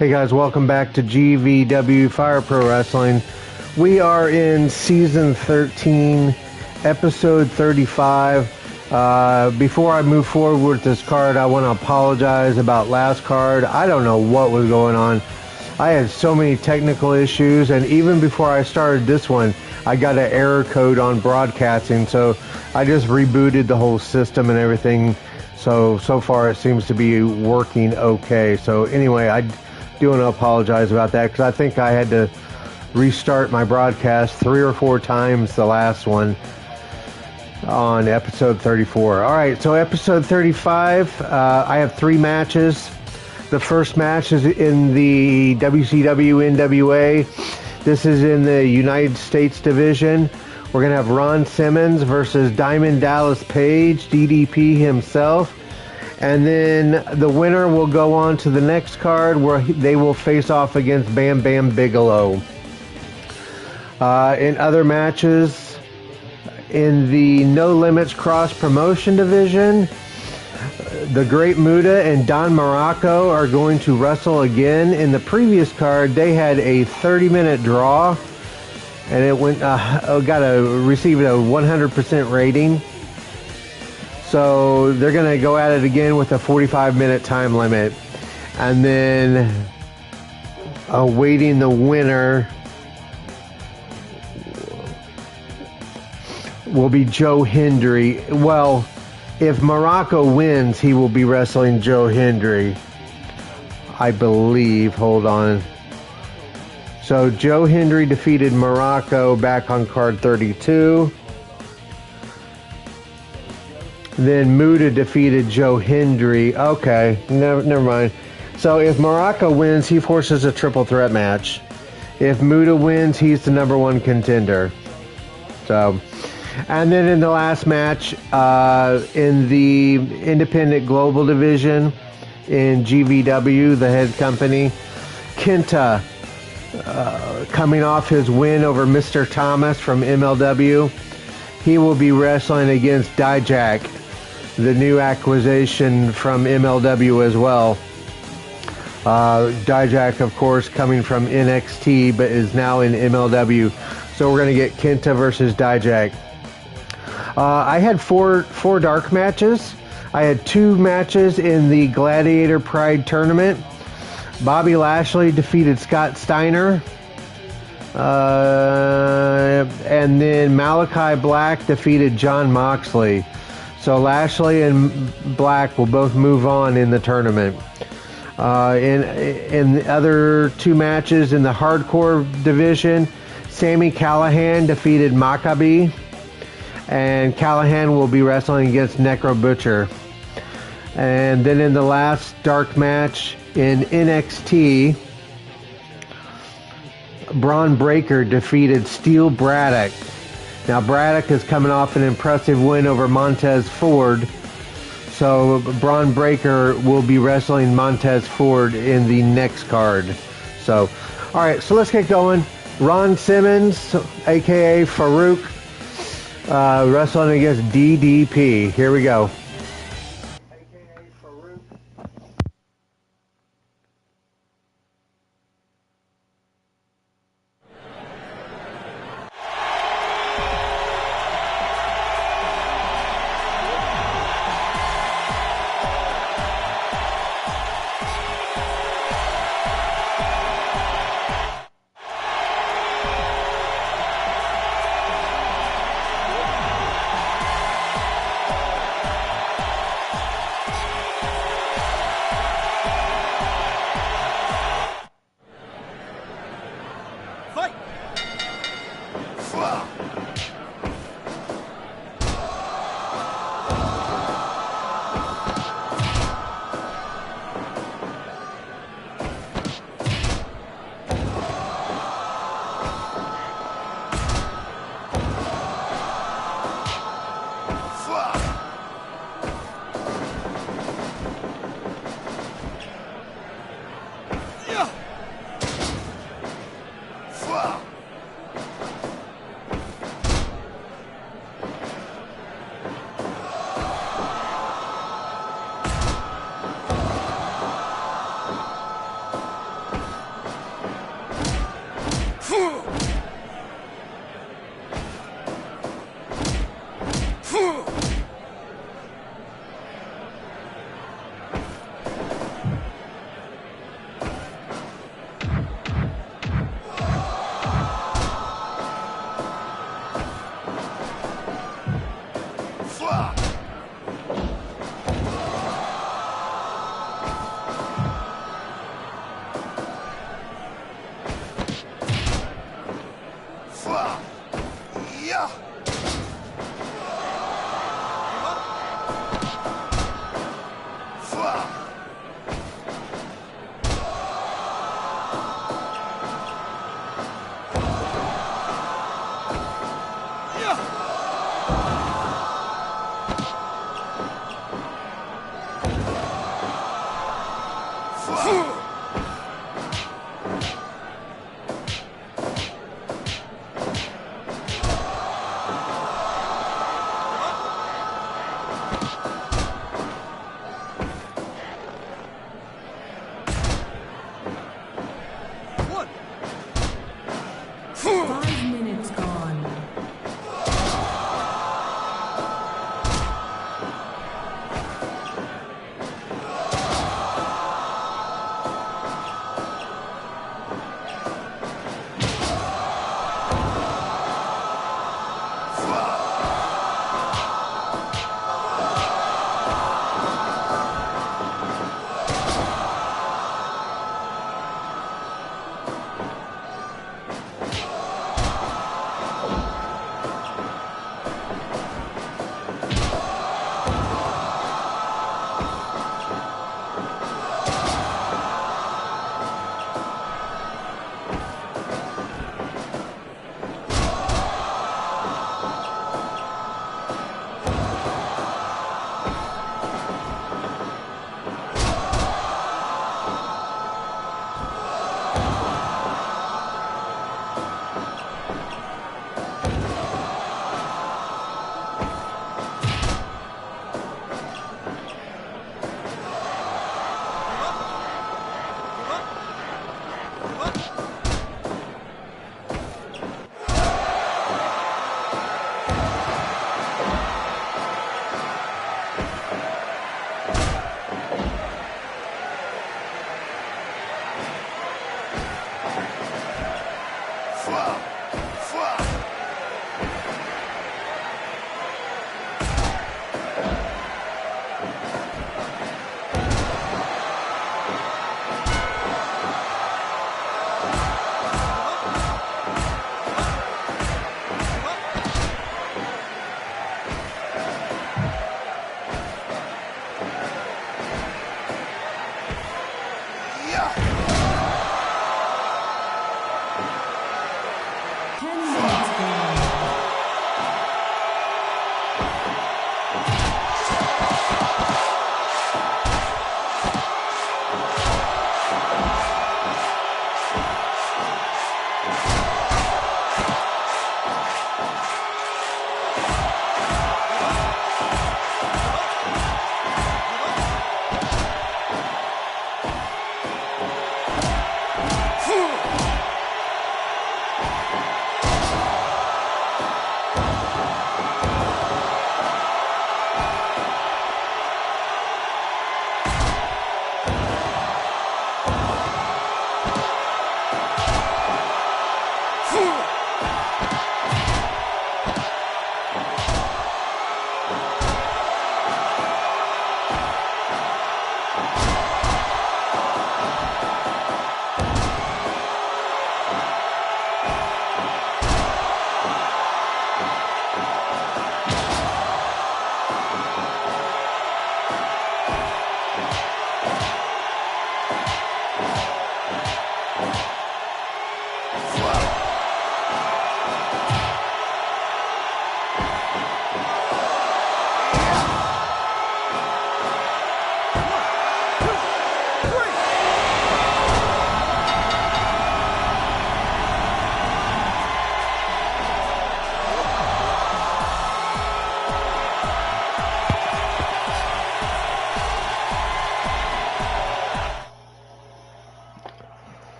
Hey guys, welcome back to GVW Fire Pro Wrestling. We are in season 13, episode 35. Before I move forward with this card, I want to apologize about last card. I don't know what was going on. I had so many technical issues, and even before I started this one, I got an error code on broadcasting, so I just rebooted the whole system and everything. So far it seems to be working okay. So anyway, I do want to apologize about that because I think I had to restart my broadcast 3 or 4 times the last one on episode 34. All right, so episode 35, I have 3 matches. The first match is in the WCW NWA. This is in the United States division. We're going to have Ron Simmons versus Diamond Dallas Page, DDP himself. And then the winner will go on to the next card where they will face off against Bam Bam Bigelow. In other matches, in the No Limits Cross Promotion division, the Great Muta and Don Morocco are going to wrestle again. In the previous card, they had a 30-minute draw, and it received a 100% rating. So they're going to go at it again with a 45-minute time limit. And then awaiting the winner will be Joe Hendry. Well, if Morocco wins, he will be wrestling Joe Hendry, I believe. Hold on. So Joe Hendry defeated Morocco back on card 32. Then Muta defeated Joe Hendry. Okay, never mind. So if Morocco wins, he forces a triple threat match. If Muta wins, he's the number 1 contender. So, and then in the last match, in the Independent Global Division in GVW, the head company, Kenta, coming off his win over Mr. Thomas from MLW, he will be wrestling against Dijak, the new acquisition from MLW as well. Dijak, of course, coming from NXT, but is now in MLW. So we're going to get Kenta versus Dijak. I had four dark matches. I had 2 matches in the Gladiator Pride tournament. Bobby Lashley defeated Scott Steiner. And then Malachi Black defeated John Moxley. So Lashley and Black will both move on in the tournament. In the other 2 matches in the hardcore division, Sami Callihan defeated Maccabi, and Callihan will be wrestling against Necro Butcher. And then in the last dark match in NXT, Braun Breaker defeated Steel Braddock. Now Braddock is coming off an impressive win over Montez Ford. So Braun Breaker will be wrestling Montez Ford in the next card. So, all right, so let's get going. Ron Simmons, a.k.a. Farouk, wrestling against DDP. Here we go.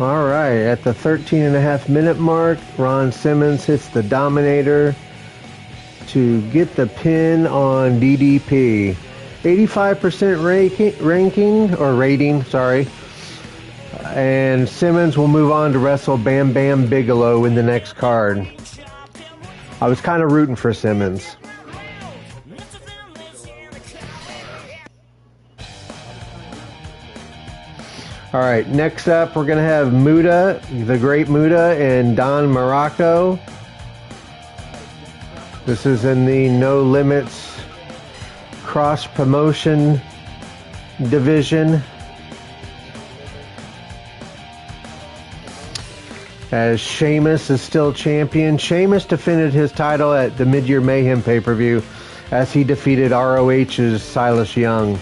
All right, at the 13.5-minute mark, Ron Simmons hits the Dominator to get the pin on DDP. 85% rating, sorry. And Simmons will move on to wrestle Bam Bam Bigelow in the next card. I was kind of rooting for Simmons. All right, next up we're going to have Muda, the Great Muda, and Don Morocco. This is in the No Limits Cross Promotion division. As Sheamus is still champion. Sheamus defended his title at the Mid-Year Mayhem pay-per-view as he defeated ROH's Silas Young.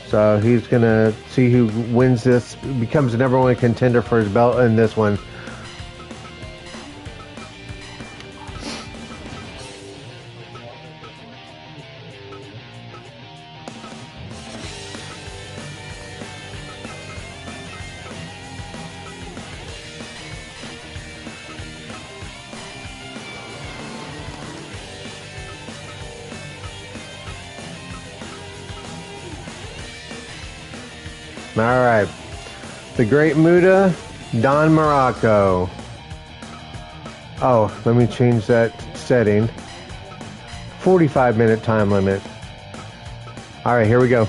So he's going to see who wins this, becomes the number one contender for his belt in this one. All right, the Great Muda, Don Morocco. Oh, let me change that setting. 45-minute time limit. All right, here we go.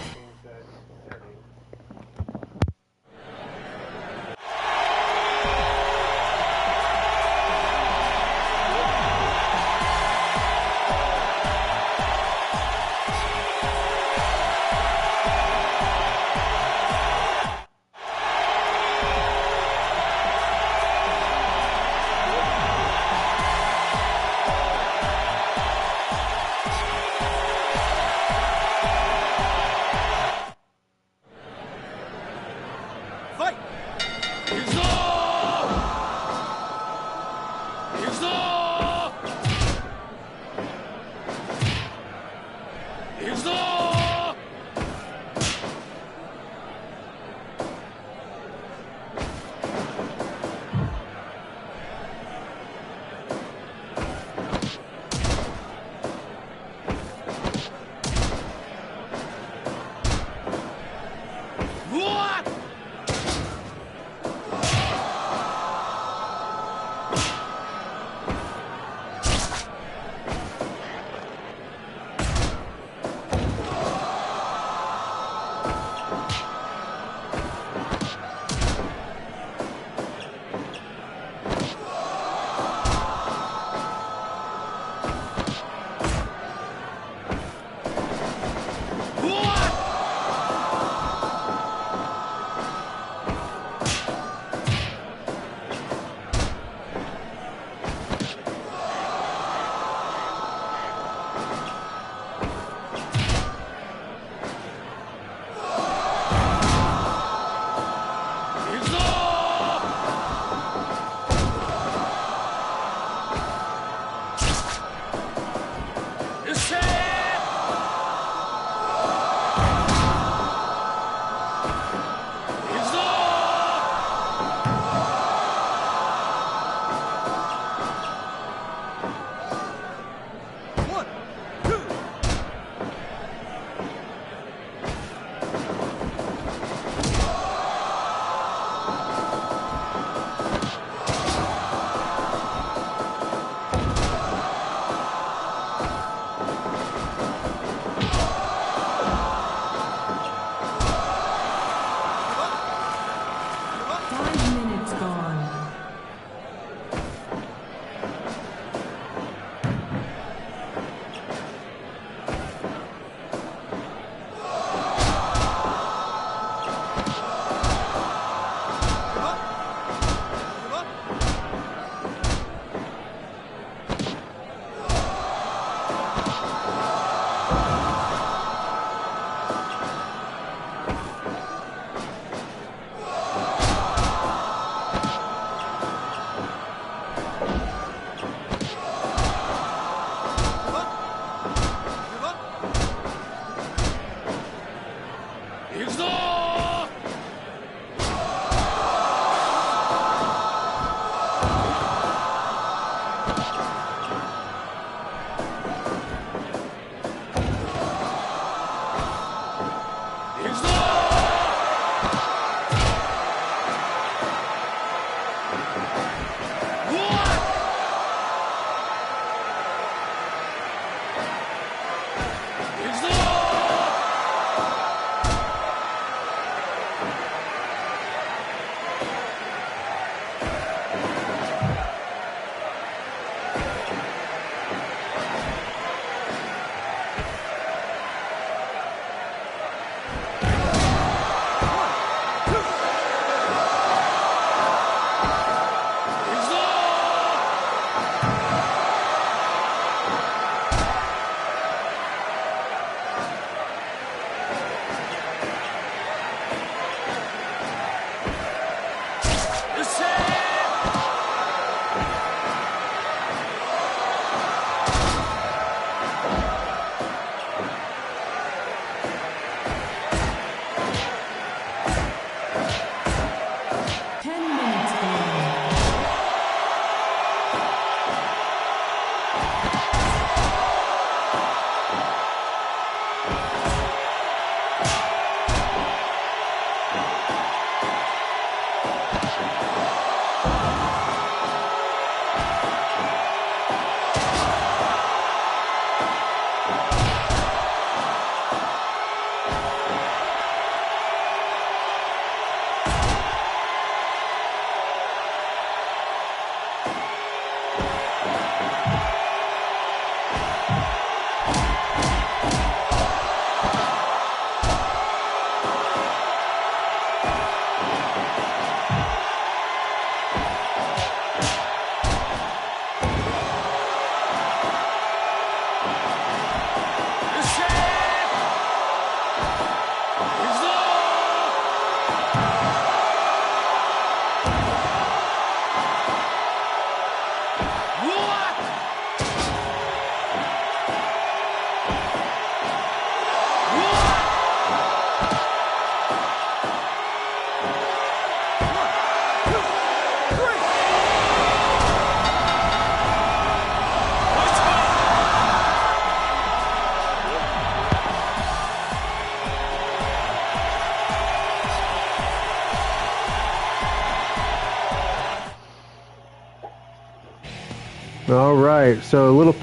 right, so a little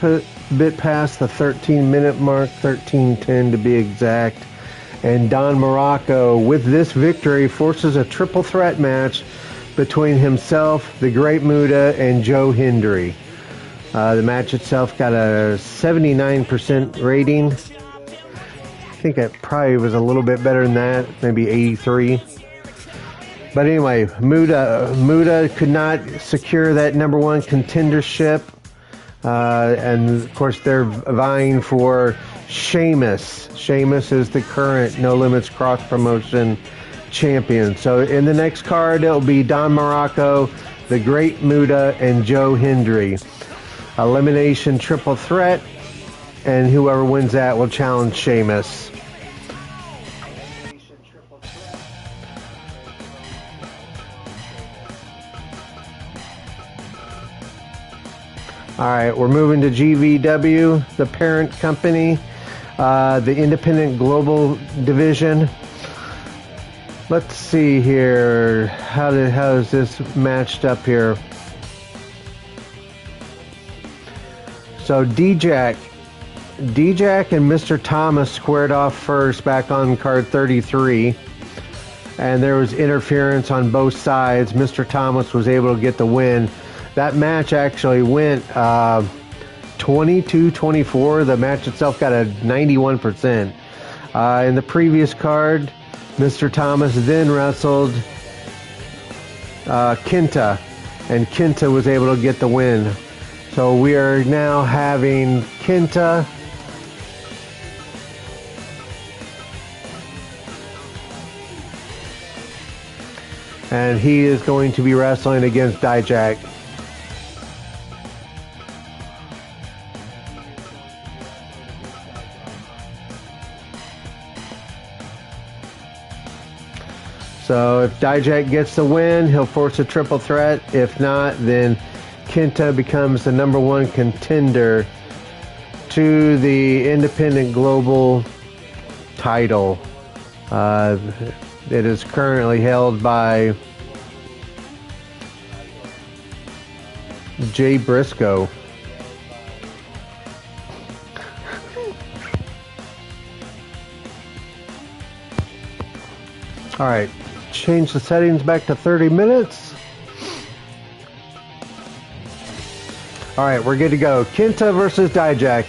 bit past the 13-minute mark, 13:10 to be exact. And Don Morocco, with this victory, forces a triple threat match between himself, the Great Muta, and Joe Hendry. The match itself got a 79% rating. I think it probably was a little bit better than that, maybe 83. But anyway, Muta could not secure that number one contendership. And of course, they're vying for Sheamus. Sheamus is the current No Limits Cross Promotion champion. So in the next card, it'll be Don Morocco, the Great Muta, and Joe Hendry. Elimination triple threat, and whoever wins that will challenge Sheamus. All right, we're moving to GVW, the parent company, the Independent Global Division. Let's see here. How is this matched up here? So D-Jack and Mr. Thomas squared off first back on card 33. And there was interference on both sides. Mr. Thomas was able to get the win. That match actually went 22-24. The match itself got a 91%. In the previous card, Mr. Thomas then wrestled Kenta, and Kenta was able to get the win. So we are now having Kenta and he is going to be wrestling against Dijak. So if Dijak gets the win, he'll force a triple threat. If not, then Kenta becomes the number one contender to the Independent Global title. It is currently held by Jay Briscoe. All right, change the settings back to 30 minutes. All right, we're good to go. Kenta versus Dijak.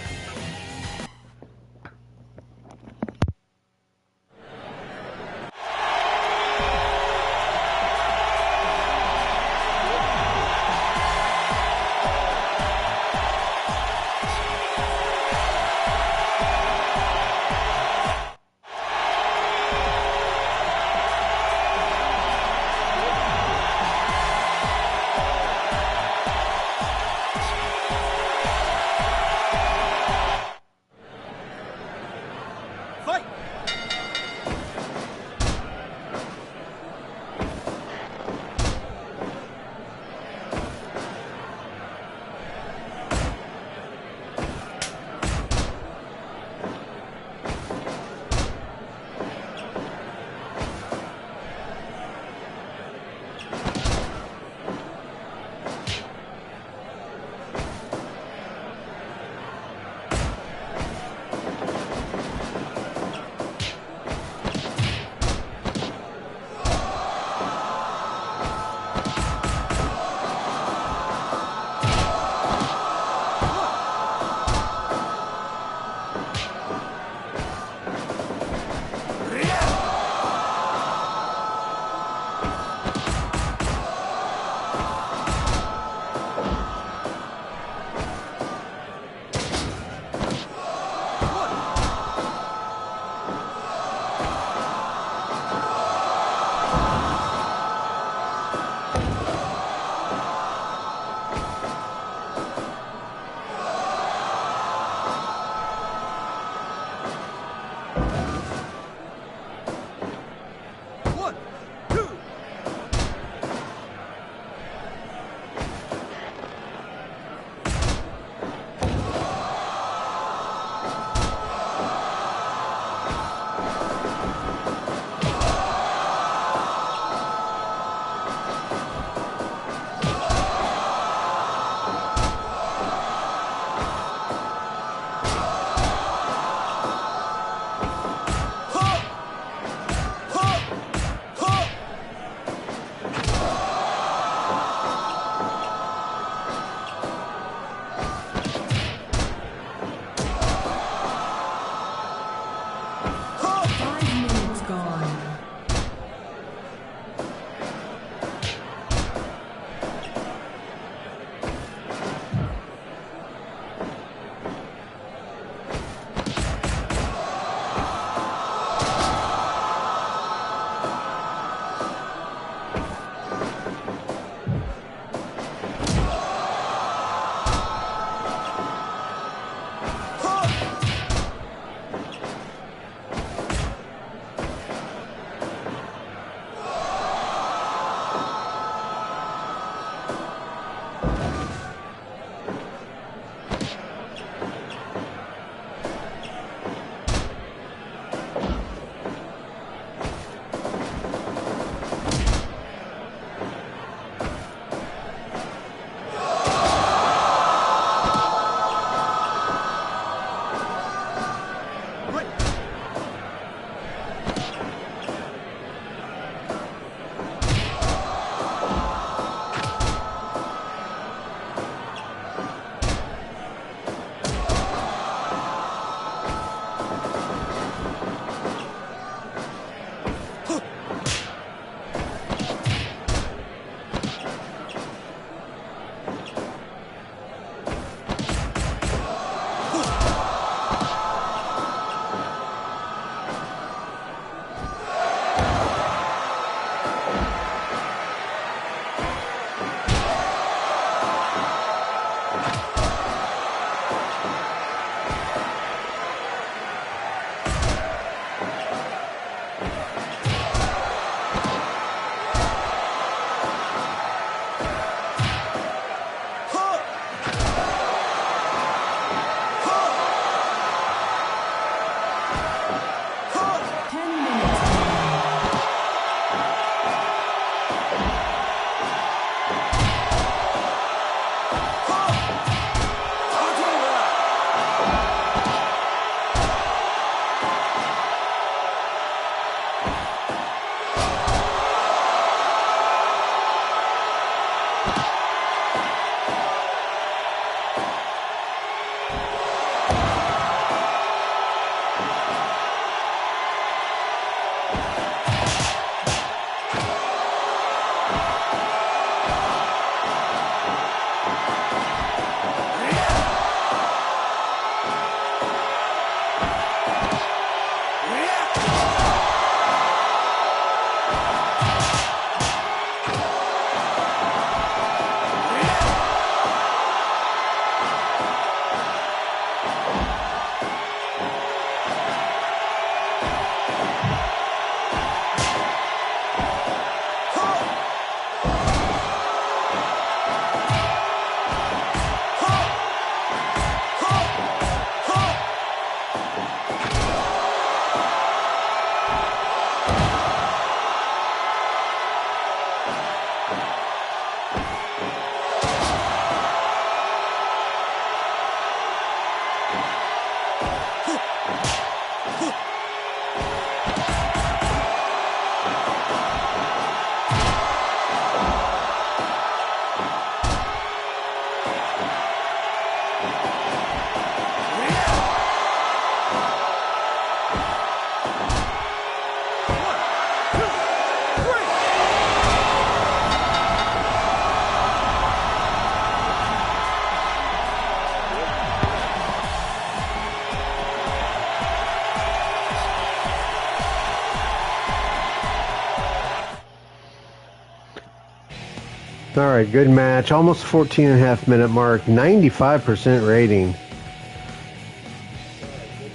All right, good match. Almost 14.5 minute mark, 95% rating.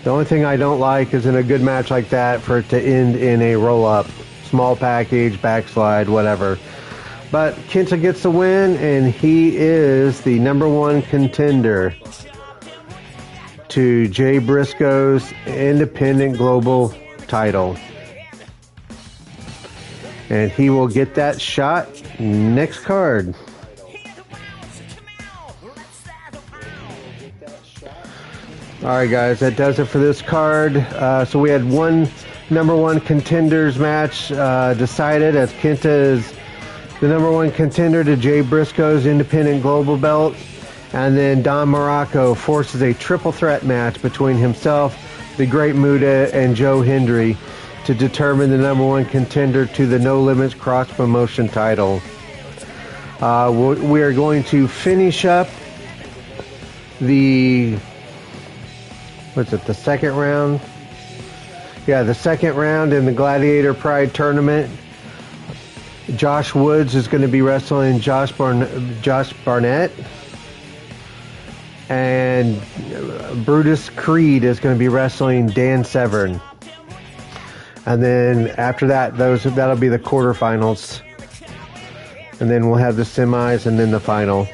The only thing I don't like is in a good match like that for it to end in a roll-up, small package, backslide, whatever. But Kenta gets the win, and he is the #1 contender to Jay Briscoe's Independent Global title. And he will get that shot next card. Alright guys, that does it for this card. So we had one #1 contenders match decided as Kenta is the #1 contender to Jay Briscoe's Independent Global belt. And then Don Morocco forces a triple threat match between himself, the Great Muta, and Joe Hendry to determine the #1 contender to the No Limits Cross Promotion title. We are going to finish up the second round? Yeah, the second round in the Gladiator Pride tournament. Josh Woods is going to be wrestling Josh Barnett. And Brutus Creed is going to be wrestling Dan Severn. And then after that, that'll be the quarterfinals. And then we'll have the semis and then the final.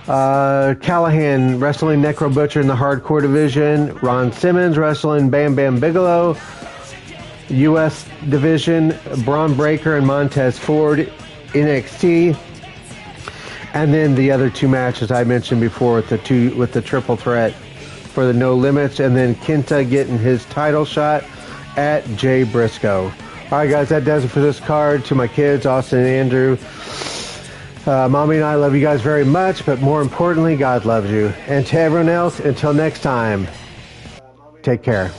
Callahan wrestling Necro Butcher in the hardcore division. Ron Simmons wrestling Bam Bam Bigelow. U.S. division, Braun Breaker and Montez Ford, NXT. And then the other two matches I mentioned before with the triple threat for the No Limits, and then Kenta getting his title shot at Jay Briscoe. All right, guys, that does it for this card. To my kids, Austin and Andrew, Mommy and I love you guys very much, but more importantly, God loves you. And to everyone else, until next time, take care.